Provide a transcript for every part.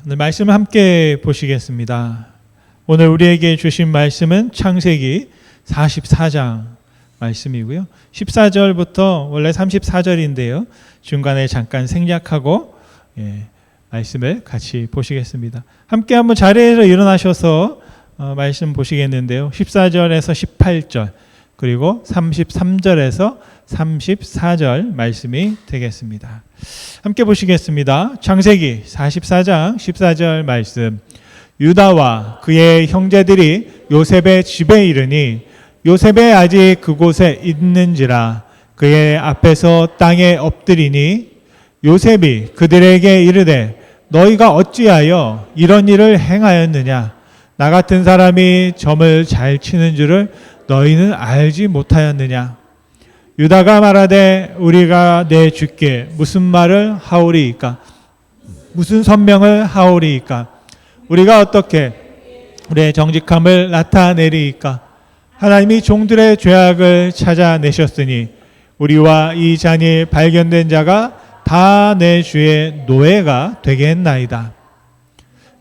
오늘 말씀을 함께 보시겠습니다. 오늘 우리에게 주신 말씀은 창세기 44장 말씀이고요. 14절부터 원래 34절인데요. 중간에 잠깐 생략하고 말씀을 같이 보시겠습니다. 함께 한번 자리에서 일어나셔서 말씀 보시겠는데요. 14절에서 18절 그리고 33절에서 34절 말씀이 되겠습니다. 함께 보시겠습니다. 창세기 44장 14절 말씀. 유다와 그의 형제들이 요셉의 집에 이르니 요셉이 아직 그곳에 있는지라 그의 앞에서 땅에 엎드리니 요셉이 그들에게 이르되 너희가 어찌하여 이런 일을 행하였느냐? 나 같은 사람이 점을 잘 치는 줄을 너희는 알지 못하였느냐? 유다가 말하되 우리가 내 주께 무슨 말을 하오리이까? 무슨 선명을 하오리이까? 우리가 어떻게 우리의 정직함을 나타내리이까? 하나님이 종들의 죄악을 찾아내셨으니 우리와 이 잔이 발견된 자가 다 내 주의 노예가 되겠나이다.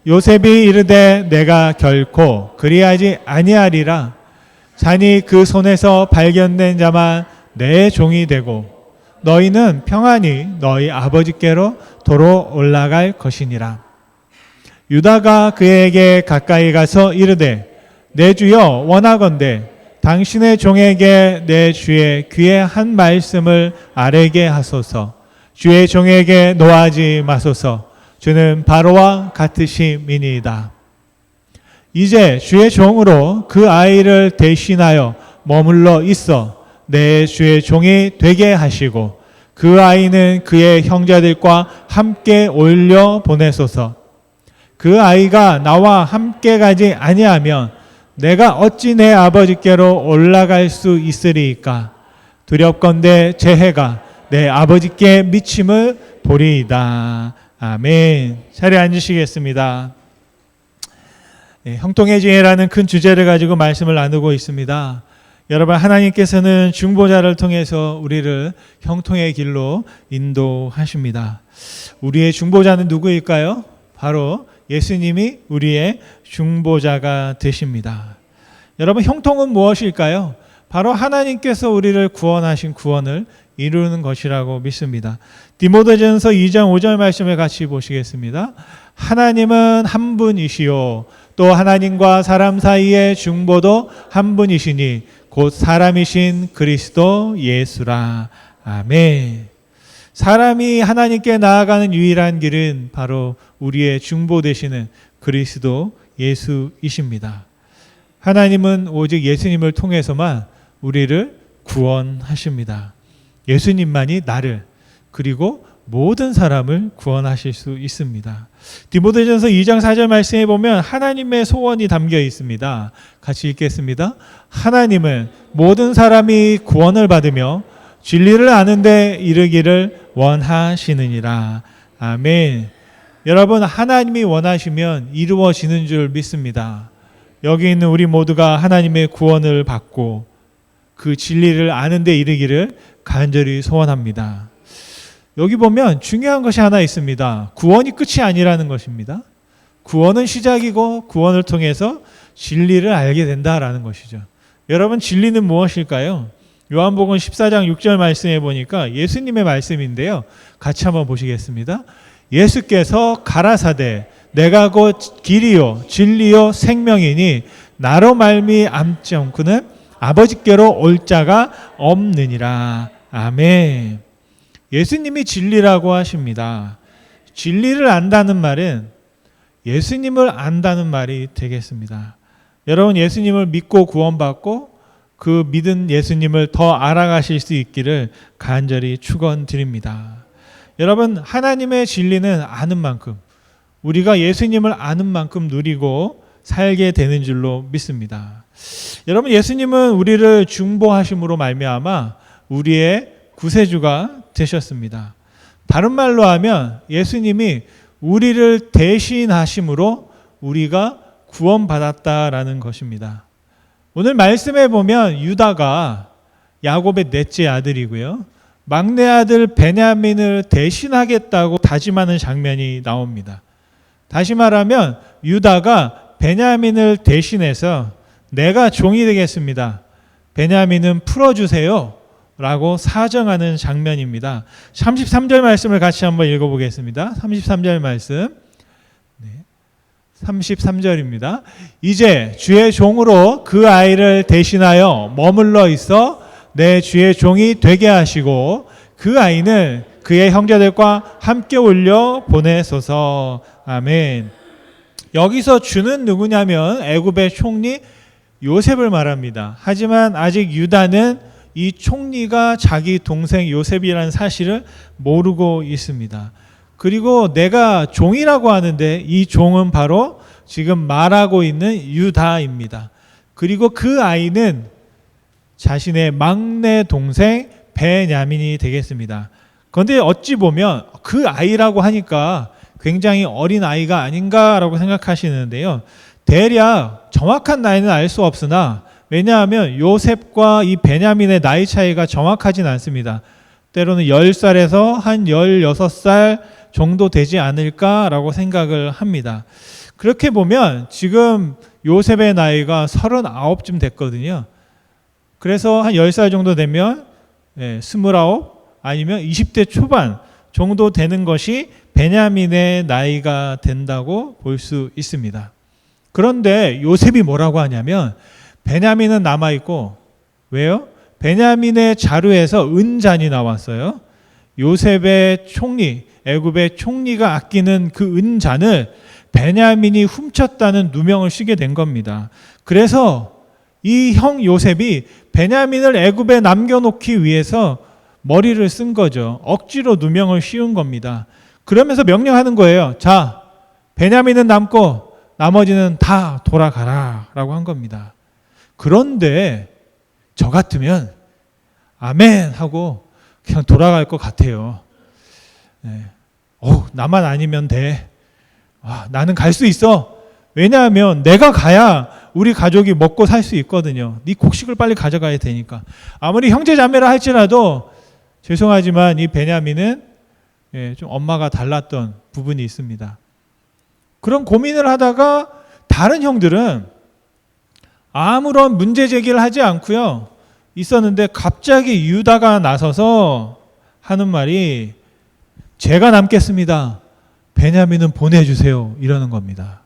요셉이 이르되 내가 결코 그리하지 아니하리라. 잔이 그 손에서 발견된 자만 내 종이 되고 너희는 평안히 너희 아버지께로 도로 올라갈 것이니라. 유다가 그에게 가까이 가서 이르되 내 주여 원하건대 당신의 종에게 내 주의 귀에 한 말씀을 아뢰게 하소서. 주의 종에게 노하지 마소서. 주는 바로와 같으심이니이다. 이제 주의 종으로 그 아이를 대신하여 머물러 있어 내 주의 종이 되게 하시고 그 아이는 그의 형제들과 함께 올려 보내소서. 그 아이가 나와 함께 가지 아니하면 내가 어찌 내 아버지께로 올라갈 수 있으리이까? 두렵건대 제 해가 내 아버지께 미침을 보리이다. 아멘. 자리에 앉으시겠습니다. 형통의 지혜라는 큰 주제를 가지고 말씀을 나누고 있습니다. 여러분, 하나님께서는 중보자를 통해서 우리를 형통의 길로 인도하십니다. 우리의 중보자는 누구일까요? 바로 예수님이 우리의 중보자가 되십니다. 여러분, 형통은 무엇일까요? 바로 하나님께서 우리를 구원하신 구원을 이루는 것이라고 믿습니다. 디모데전서 2장 5절 말씀을 같이 보시겠습니다. 하나님은 한 분이시요 또 하나님과 사람 사이의 중보도 한 분이시니 곧 사람이신 그리스도 예수라. 아멘. 사람이 하나님께 나아가는 유일한 길은 바로 우리의 중보 되시는 그리스도 예수이십니다. 하나님은 오직 예수님을 통해서만 우리를 구원하십니다. 예수님만이 나를 그리고 모든 사람을 구원하실 수 있습니다. 디모데전서 2장 4절 말씀에 보면 하나님의 소원이 담겨 있습니다. 같이 읽겠습니다. 하나님은 모든 사람이 구원을 받으며 진리를 아는 데 이르기를 원하시느니라. 아멘. 여러분, 하나님이 원하시면 이루어지는 줄 믿습니다. 여기 있는 우리 모두가 하나님의 구원을 받고 그 진리를 아는 데 이르기를 간절히 소원합니다. 여기 보면 중요한 것이 하나 있습니다. 구원이 끝이 아니라는 것입니다. 구원은 시작이고 구원을 통해서 진리를 알게 된다라는 것이죠. 여러분, 진리는 무엇일까요? 요한복음 14장 6절 말씀에 보니까 예수님의 말씀인데요. 같이 한번 보시겠습니다. 예수께서 가라사대 내가 곧 길이요 진리요 생명이니 나로 말미암지 않고는 아버지께로 올 자가 없느니라. 아멘. 예수님이 진리라고 하십니다. 진리를 안다는 말은 예수님을 안다는 말이 되겠습니다. 여러분, 예수님을 믿고 구원받고 그 믿은 예수님을 더 알아가실 수 있기를 간절히 축원드립니다. 여러분, 하나님의 진리는 아는 만큼 우리가 예수님을 아는 만큼 누리고 살게 되는 줄로 믿습니다. 여러분, 예수님은 우리를 중보하심으로 말미암아 우리의 구세주가 되셨습니다. 다른 말로 하면 예수님이 우리를 대신하심으로 우리가 구원받았다라는 것입니다. 오늘 말씀에 보면 유다가 야곱의 넷째 아들이고요. 막내 아들 베냐민을 대신하겠다고 다짐하는 장면이 나옵니다. 다시 말하면 유다가 베냐민을 대신해서 내가 종이 되겠습니다. 베냐민은 풀어주세요. 라고 사정하는 장면입니다. 33절 말씀을 같이 한번 읽어보겠습니다. 33절 말씀. 33절입니다. 이제 주의 종으로 그 아이를 대신하여 머물러 있어 내 주의 종이 되게 하시고 그 아이는 그의 형제들과 함께 올려 보내소서. 아멘. 여기서 주는 누구냐면 애굽의 총리 요셉을 말합니다. 하지만 아직 유다는 이 총리가 자기 동생 요셉이라는 사실을 모르고 있습니다. 그리고 내가 종이라고 하는데 이 종은 바로 지금 말하고 있는 유다입니다. 그리고 그 아이는 자신의 막내 동생 베냐민이 되겠습니다. 그런데 어찌 보면 그 아이라고 하니까 굉장히 어린 아이가 아닌가라고 생각하시는데요. 대략 정확한 나이는 알 수 없으나 왜냐하면 요셉과 이 베냐민의 나이 차이가 정확하진 않습니다. 때로는 10살에서 한 16살 정도 되지 않을까라고 생각을 합니다. 그렇게 보면 지금 요셉의 나이가 39쯤 됐거든요. 그래서 한 10살 정도 되면 29 아니면 20대 초반 정도 되는 것이 베냐민의 나이가 된다고 볼 수 있습니다. 그런데 요셉이 뭐라고 하냐면 베냐민은 남아있고 왜요? 베냐민의 자루에서 은잔이 나왔어요. 요셉의 총리, 애굽의 총리가 아끼는 그 은잔을 베냐민이 훔쳤다는 누명을 쓰게 된 겁니다. 그래서 이 형 요셉이 베냐민을 애굽에 남겨놓기 위해서 머리를 쓴 거죠. 억지로 누명을 씌운 겁니다. 그러면서 명령하는 거예요. 자, 베냐민은 남고 나머지는 다 돌아가라 라고 한 겁니다. 그런데 저 같으면 아멘 하고 그냥 돌아갈 것 같아요. 나만 아니면 돼. 나는 갈 수 있어. 왜냐하면 내가 가야 우리 가족이 먹고 살 수 있거든요. 네 곡식을 빨리 가져가야 되니까. 아무리 형제 자매라 할지라도 죄송하지만 이 베냐민은 좀 엄마가 달랐던 부분이 있습니다. 그런 고민을 하다가 다른 형들은 아무런 문제 제기를 하지 않고요. 있었는데 갑자기 유다가 나서서 하는 말이 제가 남겠습니다. 베냐민은 보내주세요. 이러는 겁니다.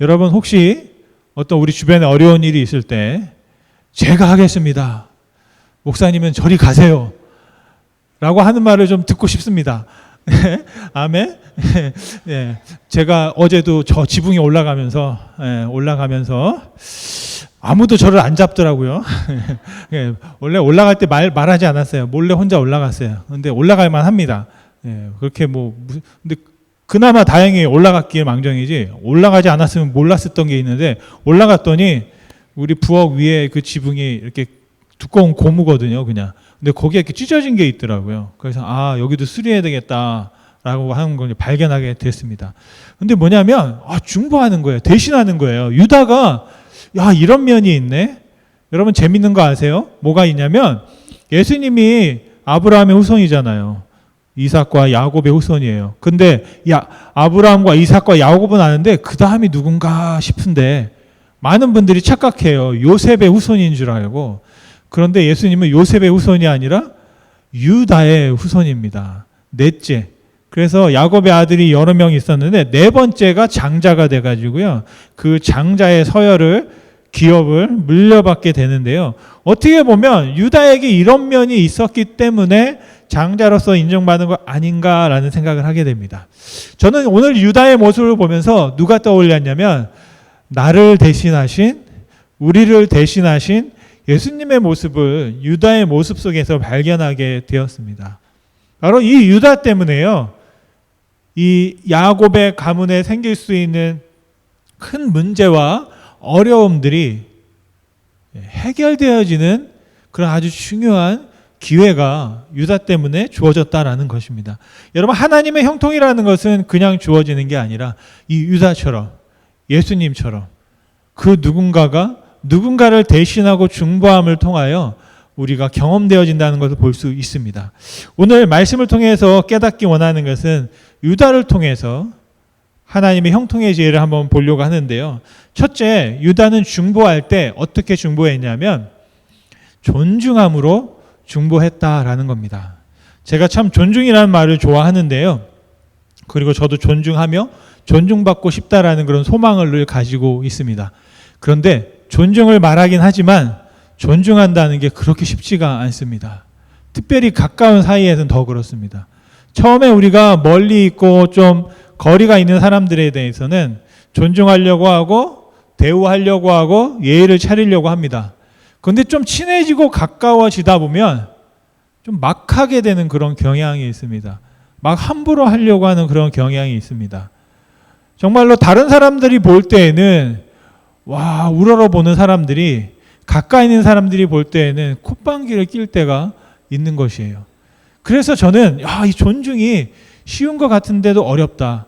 여러분 혹시 어떤 우리 주변에 어려운 일이 있을 때 제가 하겠습니다. 목사님은 저리 가세요. 라고 하는 말을 좀 듣고 싶습니다. 아멘. 제가 어제도 저 지붕에 올라가면서 아무도 저를 안 잡더라고요. 원래 올라갈 때 말하지 않았어요. 몰래 혼자 올라갔어요. 근데 올라갈 만합니다. 그렇게 근데 그나마 다행히 올라갔기에 망정이지 올라가지 않았으면 몰랐었던 게 있는데 올라갔더니 우리 부엌 위에 그 지붕이 이렇게 두꺼운 고무거든요, 그냥. 근데 거기에 이렇게 찢어진 게 있더라고요. 그래서 여기도 수리해야 되겠다라고 하는 걸 발견하게 됐습니다. 근데 뭐냐면 중보하는 거예요. 대신하는 거예요. 유다가 이런 면이 있네. 여러분 재밌는 거 아세요? 뭐가 있냐면 예수님이 아브라함의 후손이잖아요. 이삭과 야곱의 후손이에요. 근데 아브라함과 이삭과 야곱은 아는데 그 다음이 누군가 싶은데 많은 분들이 착각해요. 요셉의 후손인 줄 알고. 그런데 예수님은 요셉의 후손이 아니라 유다의 후손입니다. 넷째. 그래서 야곱의 아들이 여러 명 있었는데 네 번째가 장자가 돼가지고요. 그 장자의 서열을 기업을 물려받게 되는데요. 어떻게 보면 유다에게 이런 면이 있었기 때문에 장자로서 인정받은 거 아닌가라는 생각을 하게 됩니다. 저는 오늘 유다의 모습을 보면서 누가 떠올렸냐면 나를 대신하신, 우리를 대신하신 예수님의 모습을 유다의 모습 속에서 발견하게 되었습니다. 바로 이 유다 때문에요. 이 야곱의 가문에 생길 수 있는 큰 문제와 어려움들이 해결되어지는 그런 아주 중요한 기회가 유다 때문에 주어졌다라는 것입니다. 여러분 하나님의 형통이라는 것은 그냥 주어지는 게 아니라 이 유다처럼 예수님처럼 그 누군가를 대신하고 중보함을 통하여 우리가 경험되어진다는 것을 볼 수 있습니다. 오늘 말씀을 통해서 깨닫기 원하는 것은 유다를 통해서 하나님의 형통의 지혜를 한번 보려고 하는데요. 첫째, 유다는 중보할 때 어떻게 중보했냐면 존중함으로 중보했다라는 겁니다. 제가 참 존중이라는 말을 좋아하는데요. 그리고 저도 존중하며 존중받고 싶다라는 그런 소망을 늘 가지고 있습니다. 그런데 존중을 말하긴 하지만 존중한다는 게 그렇게 쉽지가 않습니다. 특별히 가까운 사이에서는 더 그렇습니다. 처음에 우리가 멀리 있고 좀 거리가 있는 사람들에 대해서는 존중하려고 하고 대우하려고 하고 예의를 차리려고 합니다. 그런데 좀 친해지고 가까워지다 보면 좀 막하게 되는 그런 경향이 있습니다. 막 함부로 하려고 하는 그런 경향이 있습니다. 정말로 다른 사람들이 볼 때에는 와, 우러러 보는 사람들이 가까이 있는 사람들이 볼 때에는 콧방귀를 낄 때가 있는 것이에요. 그래서 저는 이 존중이 쉬운 것 같은데도 어렵다.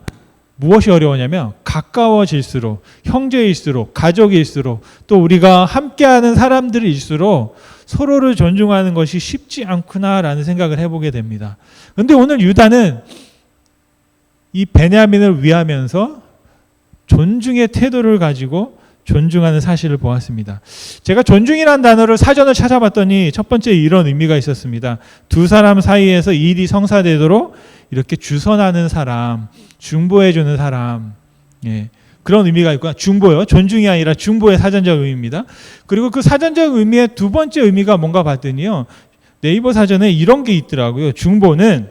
무엇이 어려우냐면 가까워질수록, 형제일수록, 가족일수록, 또 우리가 함께하는 사람들일수록 서로를 존중하는 것이 쉽지 않구나라는 생각을 해보게 됩니다. 그런데 오늘 유다는 이 베냐민을 위하면서 존중의 태도를 가지고 존중하는 사실을 보았습니다. 제가 존중이라는 단어를 사전을 찾아봤더니 첫 번째 이런 의미가 있었습니다. 두 사람 사이에서 일이 성사되도록 이렇게 주선하는 사람, 중보해주는 사람, 그런 의미가 있고, 중보요. 존중이 아니라 중보의 사전적 의미입니다. 그리고 그 사전적 의미의 두 번째 의미가 뭔가 봤더니요, 네이버 사전에 이런 게 있더라고요. 중보는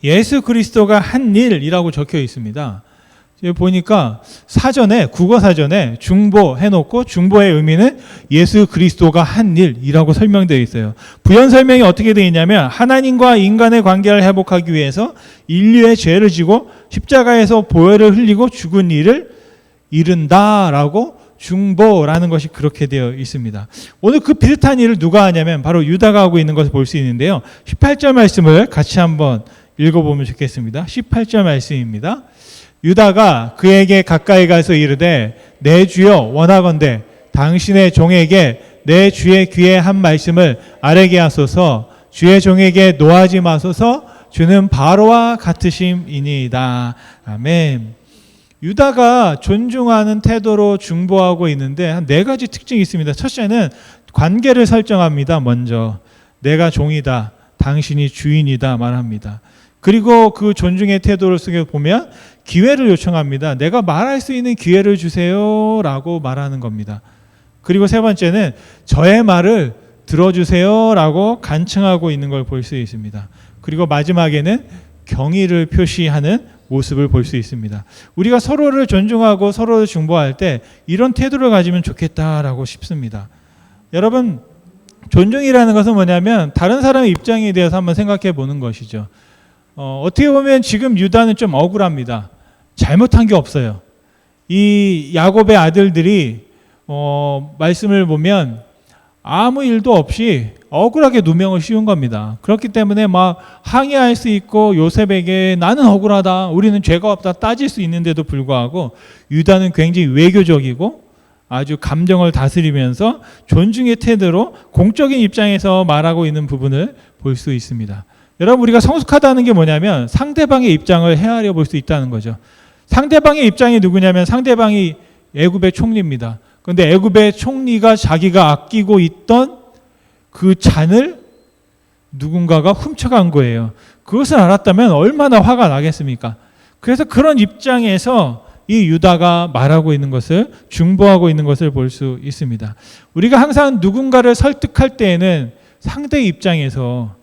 예수 그리스도가 한 일이라고 적혀 있습니다. 보니까 사전에, 국어 사전에 중보 해놓고 중보의 의미는 예수 그리스도가 한 일이라고 설명되어 있어요. 부연 설명이 어떻게 되어 있냐면 하나님과 인간의 관계를 회복하기 위해서 인류의 죄를 지고 십자가에서 보혈을 흘리고 죽은 이를 이른다라고 중보라는 것이 그렇게 되어 있습니다. 오늘 그 비슷한 일을 누가 하냐면 바로 유다가 하고 있는 것을 볼 수 있는데요. 18절 말씀을 같이 한번 읽어보면 좋겠습니다. 18절 말씀입니다. 유다가 그에게 가까이 가서 이르되 내 주여 원하건대 당신의 종에게 내 주의 귀에 한 말씀을 아뢰게 하소서. 주의 종에게 노하지 마소서. 주는 바로와 같으심이니이다. 아멘. 유다가 존중하는 태도로 중보하고 있는데 한 네 가지 특징이 있습니다. 첫째는 관계를 설정합니다. 먼저 내가 종이다, 당신이 주인이다 말합니다. 그리고 그 존중의 태도를 쓰게 보면 기회를 요청합니다. 내가 말할 수 있는 기회를 주세요 라고 말하는 겁니다. 그리고 세 번째는 저의 말을 들어주세요 라고 간청하고 있는 걸 볼 수 있습니다. 그리고 마지막에는 경의를 표시하는 모습을 볼 수 있습니다. 우리가 서로를 존중하고 서로를 중보할 때 이런 태도를 가지면 좋겠다라고 싶습니다. 여러분, 존중이라는 것은 뭐냐면 다른 사람의 입장에 대해서 한번 생각해 보는 것이죠. 어떻게 보면 지금 유다는 좀 억울합니다. 잘못한 게 없어요. 이 야곱의 아들들이 말씀을 보면 아무 일도 없이 억울하게 누명을 씌운 겁니다. 그렇기 때문에 막 항의할 수 있고 요셉에게 나는 억울하다, 우리는 죄가 없다 따질 수 있는데도 불구하고 유다는 굉장히 외교적이고 아주 감정을 다스리면서 존중의 태도로 공적인 입장에서 말하고 있는 부분을 볼 수 있습니다. 여러분, 우리가 성숙하다는 게 뭐냐면 상대방의 입장을 헤아려 볼 수 있다는 거죠. 상대방의 입장이 누구냐면 상대방이 애굽의 총리입니다. 그런데 애굽의 총리가 자기가 아끼고 있던 그 잔을 누군가가 훔쳐간 거예요. 그것을 알았다면 얼마나 화가 나겠습니까? 그래서 그런 입장에서 이 유다가 말하고 있는 것을, 중보하고 있는 것을 볼 수 있습니다. 우리가 항상 누군가를 설득할 때에는 상대의 입장에서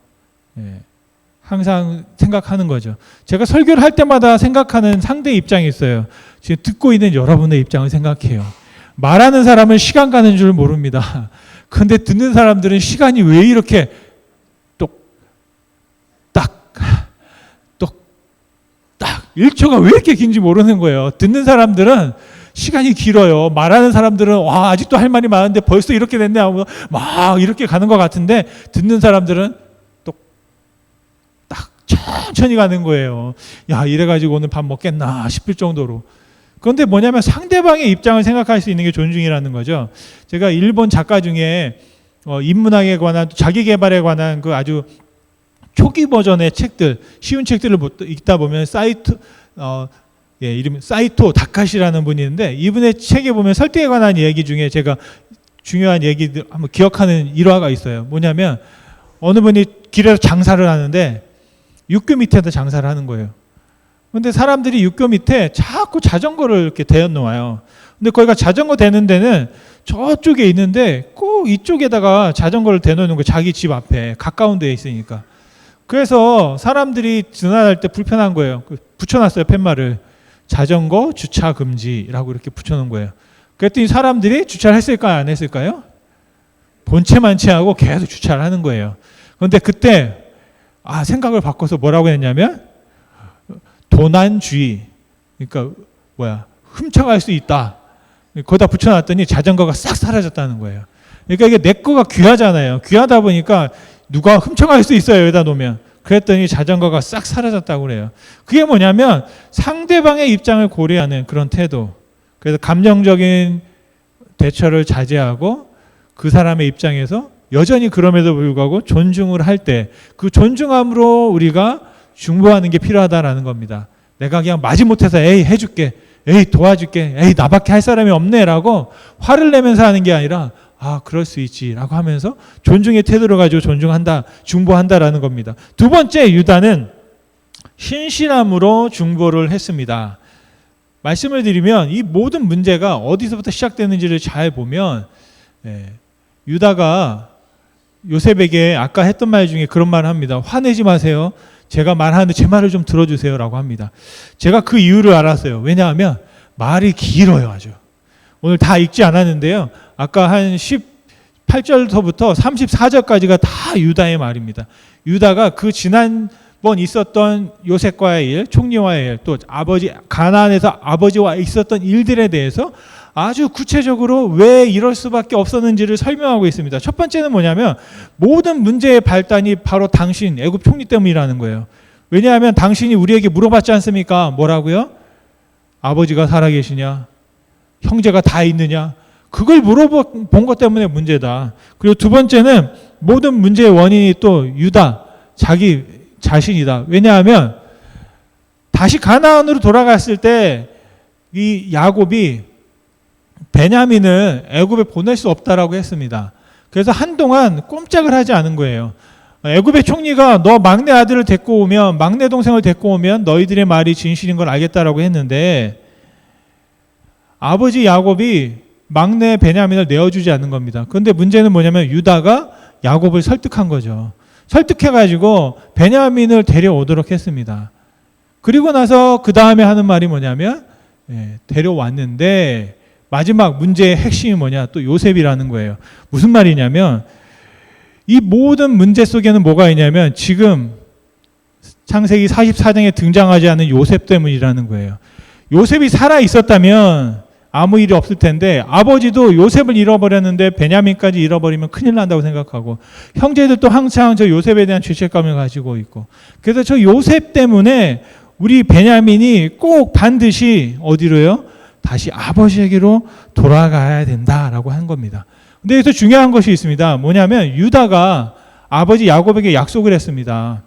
항상 생각하는 거죠. 제가 설교를 할 때마다 생각하는 상대의 입장이 있어요. 지금 듣고 있는 여러분의 입장을 생각해요. 말하는 사람은 시간 가는 줄 모릅니다. 그런데 듣는 사람들은 시간이 왜 이렇게 똑딱 1초가 왜 이렇게 긴지 모르는 거예요. 듣는 사람들은 시간이 길어요. 말하는 사람들은 와, 아직도 할 말이 많은데 벌써 이렇게 됐네 하고 막 이렇게 가는 것 같은데 듣는 사람들은 천천히 가는 거예요. 야, 이래가지고 오늘 밥 먹겠나 싶을 정도로. 그런데 뭐냐면 상대방의 입장을 생각할 수 있는 게 존중이라는 거죠. 제가 일본 작가 중에 인문학에 관한, 자기 개발에 관한 그 아주 초기 버전의 책들, 쉬운 책들을 읽다 보면 사이토 이름이 사이토 다카시라는 분이 있는데 이분의 책에 보면 설득에 관한 얘기 중에 제가 중요한 얘기들 한번 기억하는 일화가 있어요. 뭐냐면 어느 분이 길에서 장사를 하는데 육교 밑에다 장사를 하는 거예요. 근데 사람들이 육교 밑에 자꾸 자전거를 이렇게 대놓아요. 근데 거기가 자전거 대는 데는 저쪽에 있는데 꼭 이쪽에다가 자전거를 대놓는 거예요. 자기 집 앞에 가까운 데에 있으니까. 그래서 사람들이 지나갈 때 불편한 거예요. 붙여놨어요, 팻말을. 자전거 주차 금지라고 이렇게 붙여놓은 거예요. 그랬더니 사람들이 주차를 했을까요, 안 했을까요? 본체만치 하고 계속 주차를 하는 거예요. 그런데 그때 생각을 바꿔서 뭐라고 했냐면 도난주의, 그러니까 훔쳐갈 수 있다. 거기다 붙여놨더니 자전거가 싹 사라졌다는 거예요. 그러니까 이게 내 거가 귀하잖아요. 귀하다 보니까 누가 훔쳐갈 수 있어요, 여기다 놓으면. 그랬더니 자전거가 싹 사라졌다고 그래요. 그게 뭐냐면 상대방의 입장을 고려하는 그런 태도. 그래서 감정적인 대처를 자제하고 그 사람의 입장에서 여전히 그럼에도 불구하고 존중을 할 때 그 존중함으로 우리가 중보하는 게 필요하다라는 겁니다. 내가 그냥 마지못해서 에이 해줄게, 에이 도와줄게, 에이 나밖에 할 사람이 없네라고 화를 내면서 하는 게 아니라 그럴 수 있지라고 하면서 존중의 태도를 가지고 존중한다, 중보한다라는 겁니다. 두 번째, 유다는 신실함으로 중보를 했습니다. 말씀을 드리면 이 모든 문제가 어디서부터 시작되는지를 잘 보면 유다가 요셉에게 아까 했던 말 중에 그런 말을 합니다. 화내지 마세요. 제가 말하는데 제 말을 좀 들어주세요 라고 합니다. 제가 그 이유를 알았어요. 왜냐하면 말이 길어요, 아주. 오늘 다 읽지 않았는데요. 아까 한 18절부터 34절까지가 다 유다의 말입니다. 유다가 그 지난번 있었던 요셉과의 일, 총리와의 일, 또 가나안에서 아버지와 있었던 일들에 대해서 아주 구체적으로 왜 이럴 수밖에 없었는지를 설명하고 있습니다. 첫 번째는 뭐냐면 모든 문제의 발단이 바로 당신 애굽 총리 때문이라는 거예요. 왜냐하면 당신이 우리에게 물어봤지 않습니까? 뭐라고요? 아버지가 살아계시냐? 형제가 다 있느냐? 그걸 물어본 것 때문에 문제다. 그리고 두 번째는 모든 문제의 원인이 또 유다, 자기 자신이다. 왜냐하면 다시 가나안으로 돌아갔을 때 이 야곱이 베냐민을 애굽에 보낼 수 없다라고 했습니다. 그래서 한동안 꼼짝을 하지 않은 거예요. 애굽의 총리가 너 막내 아들을 데리고 오면, 막내 동생을 데리고 오면 너희들의 말이 진실인 걸 알겠다라고 했는데 아버지 야곱이 막내 베냐민을 내어주지 않는 겁니다. 그런데 문제는 뭐냐면 유다가 야곱을 설득한 거죠. 설득해가지고 베냐민을 데려오도록 했습니다. 그리고 나서 그 다음에 하는 말이 뭐냐면 데려왔는데 마지막 문제의 핵심이 뭐냐? 또 요셉이라는 거예요. 무슨 말이냐면 이 모든 문제 속에는 뭐가 있냐면 지금 창세기 44장에 등장하지 않은 요셉 때문이라는 거예요. 요셉이 살아 있었다면 아무 일이 없을 텐데 아버지도 요셉을 잃어버렸는데 베냐민까지 잃어버리면 큰일 난다고 생각하고 형제들도 항상 저 요셉에 대한 죄책감을 가지고 있고 그래서 저 요셉 때문에 우리 베냐민이 꼭 반드시 어디로요? 다시 아버지에게로 돌아가야 된다라고 한 겁니다. 근데 여기서 중요한 것이 있습니다. 뭐냐면 유다가 아버지 야곱에게 약속을 했습니다.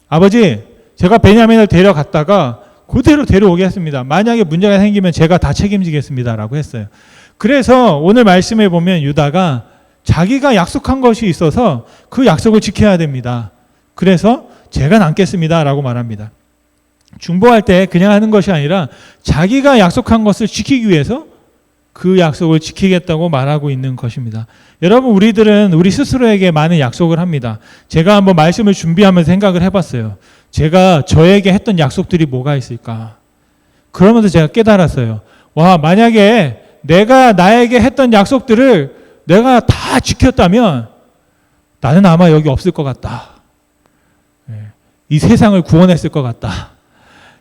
아버지, 제가 베냐민을 데려갔다가 그대로 데려오겠습니다. 만약에 문제가 생기면 제가 다 책임지겠습니다라고 했어요. 그래서 오늘 말씀에 보면 유다가 자기가 약속한 것이 있어서 그 약속을 지켜야 됩니다. 그래서 제가 남겠습니다라고 말합니다. 중보할 때 그냥 하는 것이 아니라 자기가 약속한 것을 지키기 위해서 그 약속을 지키겠다고 말하고 있는 것입니다. 여러분, 우리들은 우리 스스로에게 많은 약속을 합니다. 제가 한번 말씀을 준비하면서 생각을 해봤어요. 제가 저에게 했던 약속들이 뭐가 있을까? 그러면서 제가 깨달았어요. 와, 만약에 내가 나에게 했던 약속들을 내가 다 지켰다면 나는 아마 여기 없을 것 같다. 이 세상을 구원했을 것 같다.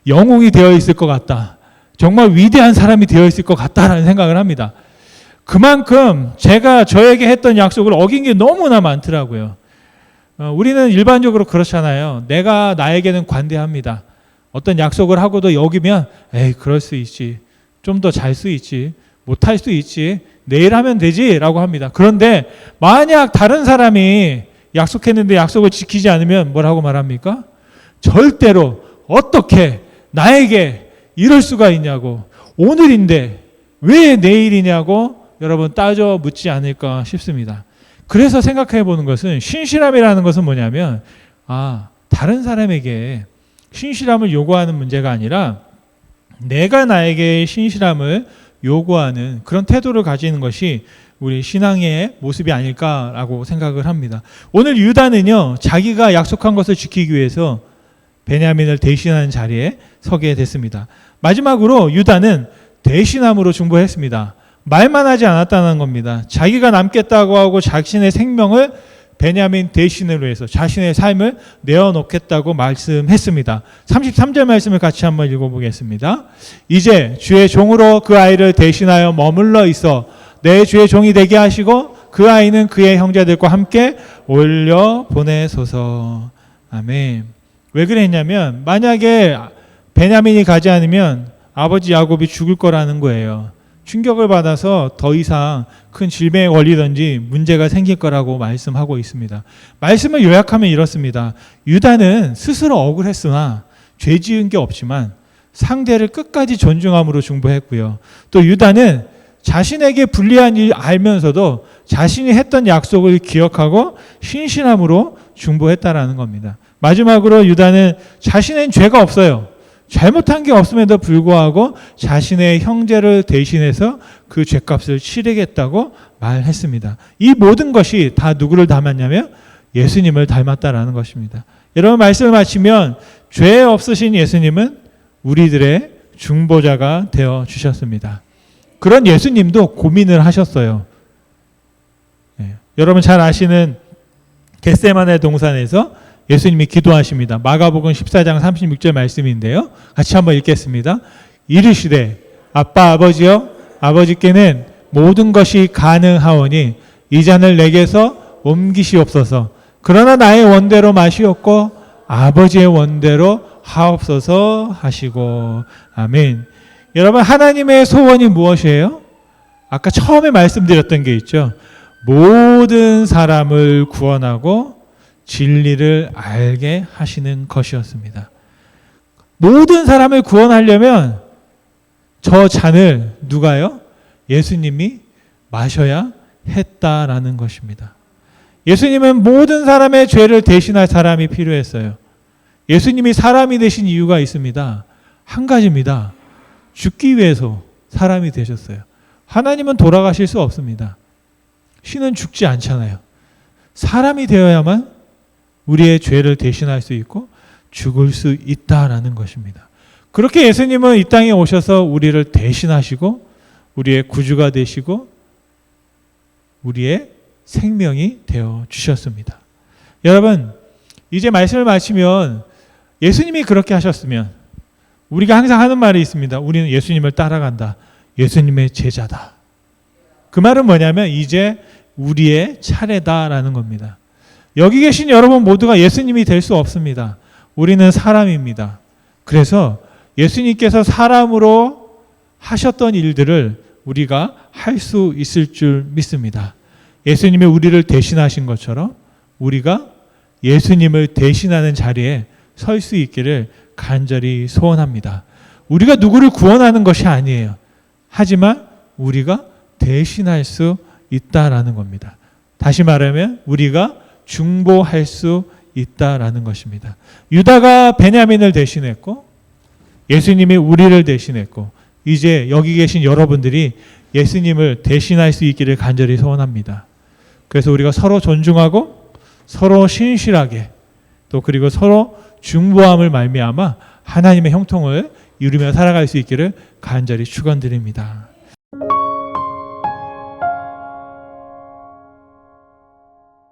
영웅이 되어 있을 것 같다. 정말 위대한 사람이 되어 있을 것 같다라는 생각을 합니다. 그만큼 제가 저에게 했던 약속을 어긴 게 너무나 많더라고요. 우리는 일반적으로 그렇잖아요. 내가 나에게는 관대합니다. 어떤 약속을 하고도 여기면 에이 그럴 수 있지. 좀 더 잘 수 있지. 못할 수 있지. 내일 하면 되지 라고 합니다. 그런데 만약 다른 사람이 약속했는데 약속을 지키지 않으면 뭐라고 말합니까? 절대로 어떻게 나에게 이럴 수가 있냐고, 오늘인데 왜 내일이냐고 여러분 따져 묻지 않을까 싶습니다. 그래서 생각해 보는 것은, 신실함이라는 것은 뭐냐면, 다른 사람에게 신실함을 요구하는 문제가 아니라 내가 나에게 신실함을 요구하는 그런 태도를 가지는 것이 우리 신앙의 모습이 아닐까라고 생각을 합니다. 오늘 유다는요, 자기가 약속한 것을 지키기 위해서 베냐민을 대신하는 자리에 서게 됐습니다. 마지막으로 유다는 대신함으로 중보했습니다. 말만 하지 않았다는 겁니다. 자기가 남겠다고 하고 자신의 생명을 베냐민 대신으로 해서 자신의 삶을 내어놓겠다고 말씀했습니다. 33절 말씀을 같이 한번 읽어보겠습니다. 이제 주의 종으로 그 아이를 대신하여 머물러 있어 내 주의 종이 되게 하시고 그 아이는 그의 형제들과 함께 올려 보내소서. 아멘. 왜 그랬냐면, 만약에 베냐민이 가지 않으면 아버지 야곱이 죽을 거라는 거예요. 충격을 받아서 더 이상 큰 질병에 걸리든지 문제가 생길 거라고 말씀하고 있습니다. 말씀을 요약하면 이렇습니다. 유다는 스스로 억울했으나 죄 지은 게 없지만 상대를 끝까지 존중함으로 중보했고요. 또 유다는 자신에게 불리한 일 알면서도 자신이 했던 약속을 기억하고 신실함으로 중보했다라는 겁니다. 마지막으로 유다는 자신은 죄가 없어요. 잘못한 게 없음에도 불구하고 자신의 형제를 대신해서 그 죄값을 치르겠다고 말했습니다. 이 모든 것이 다 누구를 닮았냐면 예수님을 닮았다라는 것입니다. 여러분, 말씀을 마치면 죄 없으신 예수님은 우리들의 중보자가 되어 주셨습니다. 그런 예수님도 고민을 하셨어요. 여러분 잘 아시는 겟세마네 동산에서 예수님이 기도하십니다. 마가복음 14장 36절 말씀인데요. 같이 한번 읽겠습니다. 이르시되 아빠 아버지여, 아버지께는 모든 것이 가능하오니 이 잔을 내게서 옮기시옵소서. 그러나 나의 원대로 마시옵고 아버지의 원대로 하옵소서 하시고. 아멘. 여러분, 하나님의 소원이 무엇이에요? 아까 처음에 말씀드렸던 게 있죠. 모든 사람을 구원하고 진리를 알게 하시는 것이었습니다. 모든 사람을 구원하려면 저 잔을 누가요? 예수님이 마셔야 했다라는 것입니다. 예수님은 모든 사람의 죄를 대신할 사람이 필요했어요. 예수님이 사람이 되신 이유가 있습니다. 한 가지입니다. 죽기 위해서 사람이 되셨어요. 하나님은 돌아가실 수 없습니다. 신은 죽지 않잖아요. 사람이 되어야만 우리의 죄를 대신할 수 있고 죽을 수 있다라는 것입니다. 그렇게 예수님은 이 땅에 오셔서 우리를 대신하시고 우리의 구주가 되시고 우리의 생명이 되어 주셨습니다. 여러분, 이제 말씀을 마치면 예수님이 그렇게 하셨으면 우리가 항상 하는 말이 있습니다. 우리는 예수님을 따라간다. 예수님의 제자다. 그 말은 뭐냐면 이제 우리의 차례다라는 겁니다. 여기 계신 여러분 모두가 예수님이 될 수 없습니다. 우리는 사람입니다. 그래서 예수님께서 사람으로 하셨던 일들을 우리가 할 수 있을 줄 믿습니다. 예수님이 우리를 대신하신 것처럼 우리가 예수님을 대신하는 자리에 설 수 있기를 간절히 소원합니다. 우리가 누구를 구원하는 것이 아니에요. 하지만 우리가 대신할 수 있다라는 겁니다. 다시 말하면 우리가 중보할 수 있다라는 것입니다. 유다가 베냐민을 대신했고 예수님이 우리를 대신했고 이제 여기 계신 여러분들이 예수님을 대신할 수 있기를 간절히 소원합니다. 그래서 우리가 서로 존중하고 서로 신실하게 또 그리고 서로 중보함을 말미암아 하나님의 형통을 이루며 살아갈 수 있기를 간절히 축원드립니다.